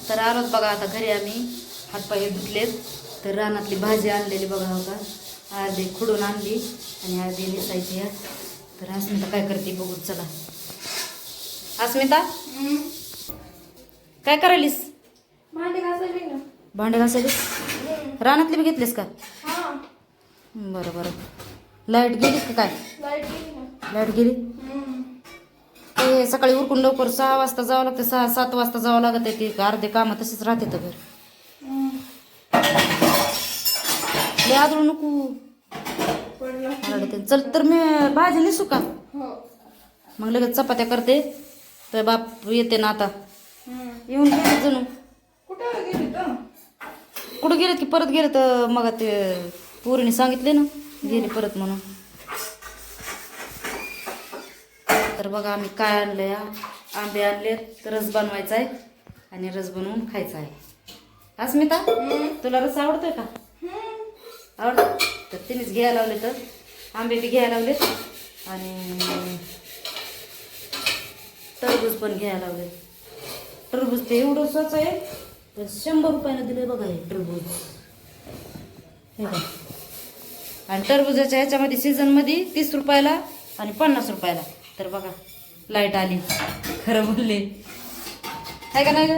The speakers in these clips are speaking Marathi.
तर आलोत बघा आता घरी आम्ही. हातपाय धुतलेत. तर रानातली भाजी आणलेली बघा हो का. अर्धी खुडून आणली आणि अर्धी निसायची आहे. तर अस्मिता काय करते बघू चला. अस्मिता काय करायलीस? भांडी घासायची ना. भांडे घासायलीस? रानातली बी घेतलीस का? बरं बरं. लाईट गेली का काय? लाईट गेली ना. लाईट गेली. ते सकाळी उरकून लवकर 6 वाजता जावं लागतं. 6-7 वाजता जावं लागत आहे. ते अर्धे कामं तसेच राहते तर घर. लय आदळू नको. चल तर मी भाजी निसू का? मग लगेच चपात्या करते. तर बाप येते ना आता. येऊन गेले जणू. कुठं गेलेत की परत गेले तर मग ते पोरीने सांगितले ना गेले परत म्हणून. तर बघा आम्ही काय आणलंय. आंबे आणलेत. रस बनवायचा आहे आणि रस बनवून खायचा आहे. अस्मिता तुला रस आवडतोय का? आवडत तर तिनेच घ्यायला लावले. तर आंबे बी घ्यायला लावलेत आणि टरबूज पण घ्यायला लावले. टरबूज ते एवढं स्वच्छ आहे तर 100 रुपयाला दिले बघा हे टरबूज. हे बघा. आणि टरबुजाच्या ह्याच्यामध्ये सीझनमध्ये 30 रुपयाला आणि 50 रुपयाला. तर बघा लाईट आली. खरं बोलले आहे का नाही ग?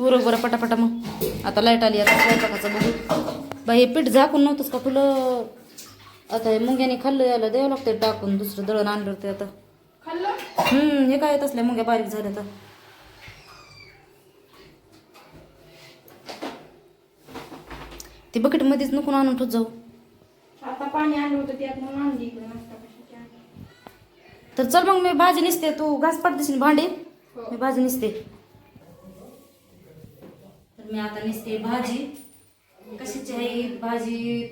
बरोबर पटापटा. मग आता लाईट आली. आता स्वयंपाकाचं बघू. बाई हे पीठ झाकून नव्हतंच का फुलं. आता हे मुंग्याने खाल्लं यायला द्यावं लागतं टाकून. दुसरं दळण आणलं होतं आता. हे काय असल्या मुंग्या बारीक झाल्या तर. ते बकेट मध्येच नको आणून ठेवत जाऊ. आता पाणी आणलं होतं त्यात म्हणून आणली इकडे. तर चल मग मी भाजी निसते. तू घास पाडतेस भांडे. मी भाजी निसते. तर मी आता निसते भाजी. कशाची आहे भाजी?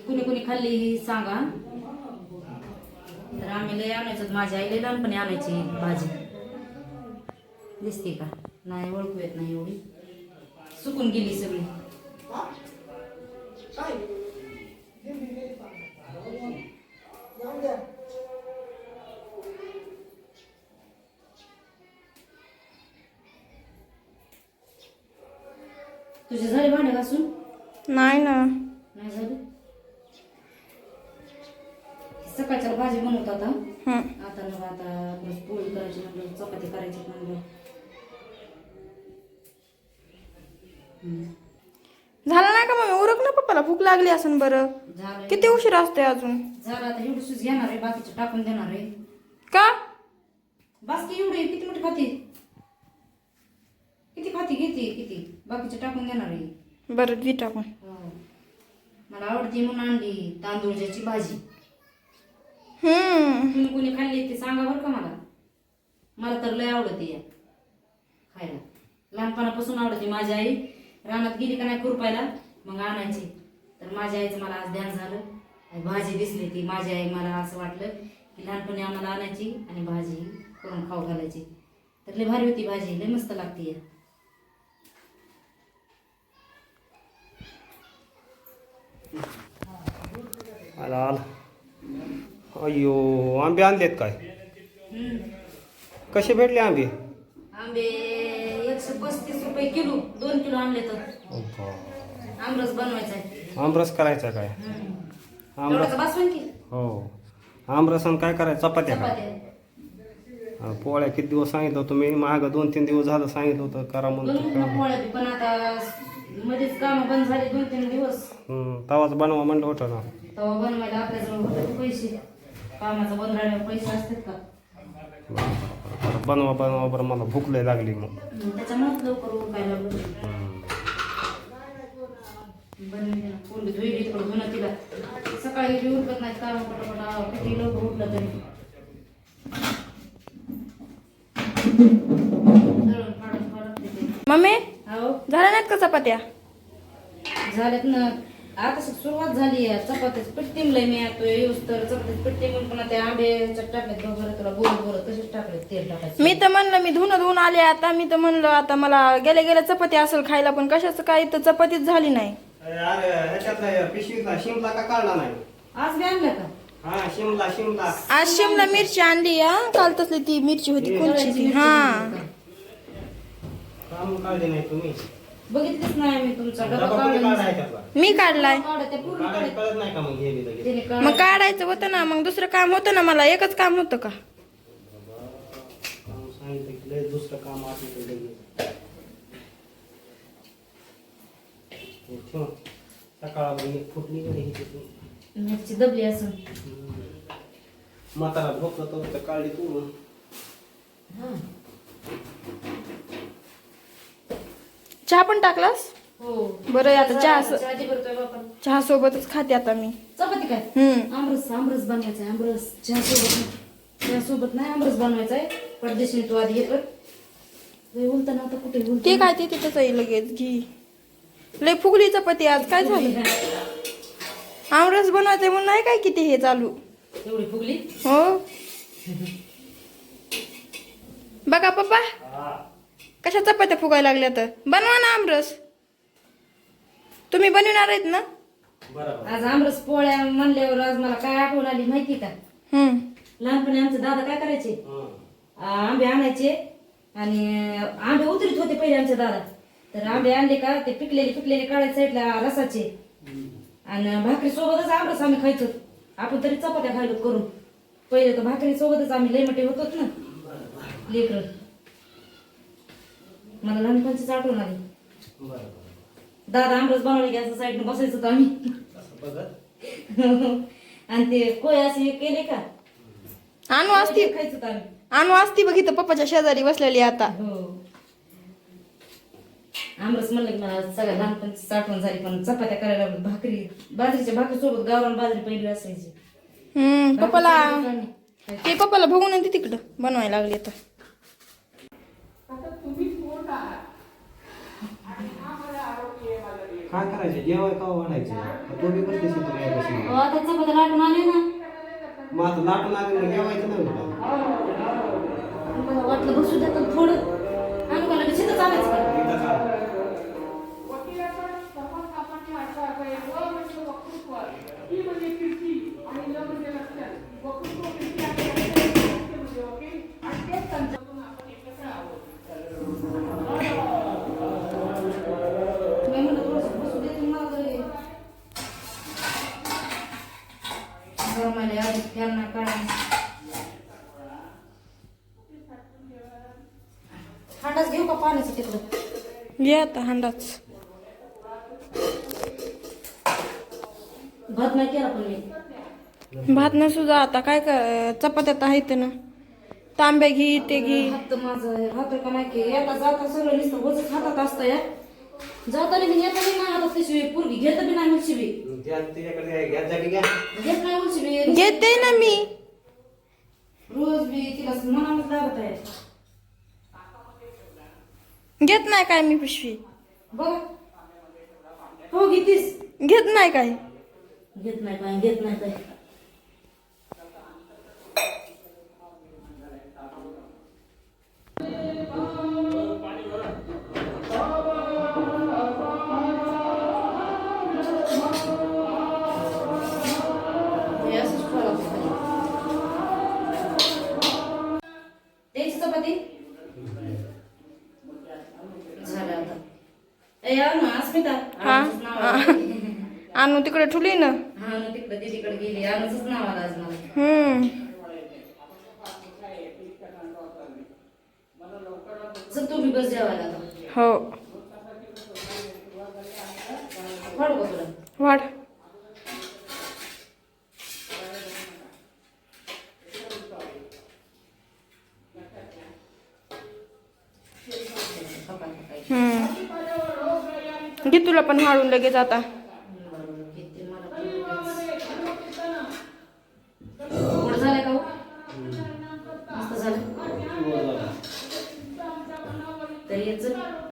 कुणी कुणी खाल्ली ही सांगा. तर आम्ही लय आणायचो. माझ्या आईला लहानपणी आणायची भाजी. दिसते का? नाही ओळखू येत नाही एवढी. सुकून गेली सगळी. तुझे झाले भांडे घासून? नाही ना. नाही झाले. सकाळच्या भाजी बनवत आता. आता मग आता पोळी करायची म्हणलं. चपाती करायची म्हणलं. झालं नाही का मम्मी? उरक ना पप्पाला भूक लागली असेल. बरं झालं. किती उशीर असते अजून? झालं आता एवढीच घेणार आहे. बाकीचे टाकून देणार आहे. का? बास की एवढी किती मोठी खाती? किती खाती घेते किती? बाकीचे टाकून देणार आहे. बरं दी टाकून. मला आवडती म्हणून आणली तांदूळची भाजी. कुणी कुणी खाल्ली ते सांगा बरं का मला. मला तर लय आवडते या खायला. लहानपणापासून आवडते. माझी आई रानात गेली का नाही खुरपायला मग आणायची. तर माझ्या आईचं मला आज ध्यान झालं. भाजी दिसली ती माझी आई. मला असं वाटलं की लहानपणी आम्हाला आणायची आणि भाजी करून खाऊ घालायची. तर लय भारी होती भाजी. लय मस्त लागते या. आला अयो आंबे आणलेत काय? कसे भेटले आंबे? आंबे 135 रुपये किलो. 2 किलो आणले तर. आमरस बनवायचा आहे. आमरस करायचा काय? आमरस बसवून की. हो. आमरसन काय करायचं? चपात्या काय? पोळ्या किती दिवस सांगितलं तुम्ही? मागं 2-3 दिवस झालं सांगितलं होतं करा म्हणून. पोळ्या पण आता मध्येच काम बंद झाले 2-3 दिवस. तवाच बनवा म्हणलं होतं ना. तेव्हा बनवायला आपल्याजवळ होते पैसे. कामाचा बंद राहिल्यावर पैसे असतात का? बनवा बनवा बरं. मला भूक लय लागली मग. त्याच्यामुळेच लवकर उठायला लागलो. बनवली ना. कोंडी धुईली थोडं धुणं तिला. सकाळी बी उरकत नाही काम पटापटा. किती लवकर उठलं तरी. मम्मी हो झाल्या नाहीत का चपात्या? झाल्यात ना. आता सुरुवात झाली आहे. चपातीच पीठ टिमलंय मी. आता येऊस तर चपातीच पीठ टिमून पुन्हा त्या आंब्याच्या टाकल्यात बरं तुला बोर तसेच टाकले तेल टाकायचं. मी तर म्हणलं मी धुवून आले आता. मी तर म्हणलं आता मला गेल्या गेल्या चपाती असेल खायला. पण कशाचं काय तर चपातीच झाली नाही. अरे ह्याच्यातला पिशवीतला शिमला का काढला नाही? आज बी आणलं का? हा शिमला शिमला आज शिमला मिरची आणली या काल तसली ती मिरची होती कोणची ती हा काम काढले नाही तुम्ही बघितलीच नाही मी तुमचा डबा डबा कुठे काढला काढायचा आपला? मी काढलाय काढा त्या पूर्ण काढायला कळत नाही का मग गेली लगेच तिने काढ मग काढायचं होतं ना मग दुसरं काम होतं ना मला एकच काम होतं का काम सांगितलं की लय दुसरं काम असलं तर लगेच हे ठेव. सकाळी एक फुटली गेली ही मिरची दबली असं म्हातारा भोकत तर काढली तू हा चहा पण टाकलास हो बरं आता चहा दे बरं तुझ्या बापाला. चहा सोबतच खाते आता मी चपाती काय आमरस आमरस बनवायचा आहे आमरस चहा सोबत नाही आमरस बनवायचा आहे परदेशीने तू आधी हे कर लय उलता ना आता कुठे उलट ते काय ते तिथंच आहे लगेच घी लय फुगली चपाती आज काय झालं आमरस बनवायचंय म्हणून नाही काय किती हे चालू एवढी फुगली हो बघा पप्पा कशा चपात्या फुगायला लागल्या तर बनवा ना आमरस तुम्ही बनवणार आहेत ना बरोबर आज आमरस पोळ्या म्हणल्यावर आज मला काय आठवण आली माहिती का लहानपणी आमचे दादा काय करायचे आंबे आणायचे आणि आंबे उतरीत होते पहिले आमचे दादा तर आंबे आणले का ते पिकलेले काढायचे साईडला रसाचे आणि भाकरी सोबतच आमरस आम्ही खायचो आपण तरी चपात्या खायलो करून पहिले तर भाकरी सोबतच आम्ही लय मोठे होतो ना लेकर मला लहानपणचीच आठवण आली बरोबर दादा आमरस बनवले की असं साईडने बसायचो होतो आम्ही असं बघत आणि ते कोय असे केले का आणू असती खायचो होतो आम्ही आणू असती बघितलं पप्पाच्या शेजारी बसलेली आता हो आमरस म्हणलं की मला सगळ्या लहानपणची आठवण झाली पण चपात्या करायला लागलो भाकरी बाजरीच्या भाकरी सोबत गावरान बाजरी पहिली असायची पप्पाला ते पप्पाला बघून येते तिकडं बनवायला लागले तर काय करायचं जेवाय का वाढायचं तो बी कसली तुम्ही कशी हो, आता चपात्या लाटून आले ना मग आता लाटून आले मग जेवायचं नाही का मला वाटलं बसू द्या तर थोडं अनुकाला बी शिकत आलंच पण इथं का? मी म्हणलं थोडंसं बसू दे तुम्ही मला घरी. गरमाले आधी त्यांना काढा हांडाच घेऊ का पाण्याचं तिकडं ये आता हंडाच भात नाही केला पण मी भात नसू आता काय चपात्यात आहेत ना तांब्या घी ते घी हात माझं हात का नाही की येता जाता सगळं नुसतं वजच हातात असतं या जाताना मी येता नाही हातात कशी पोरगी घेत बी नाही उलशी बी त्या तिच्याकडे घ्या जागी घ्या घेत नाही उलशी बी घेते ना मी रोज बी तिला मनानच लागत आहे घेत नाही काय मी पिशवी बघ हो घेतीस घेत नाही काय घेत नाही काय घेत नाही काय हे असंच ठेवावं लागतं. द्यायची चपाती झालं आता ए ना अस्मिता हा अनुचंच नाव आलं. आणू तिकडे ठुली ना हा ना तिकडे दीदीकडे गेली अनुचंच नाव आलं आज मला चल तुम्ही बस जेवायला आता हो वाढू का तुला वाढ घे तुला पण हाडून लगेच आता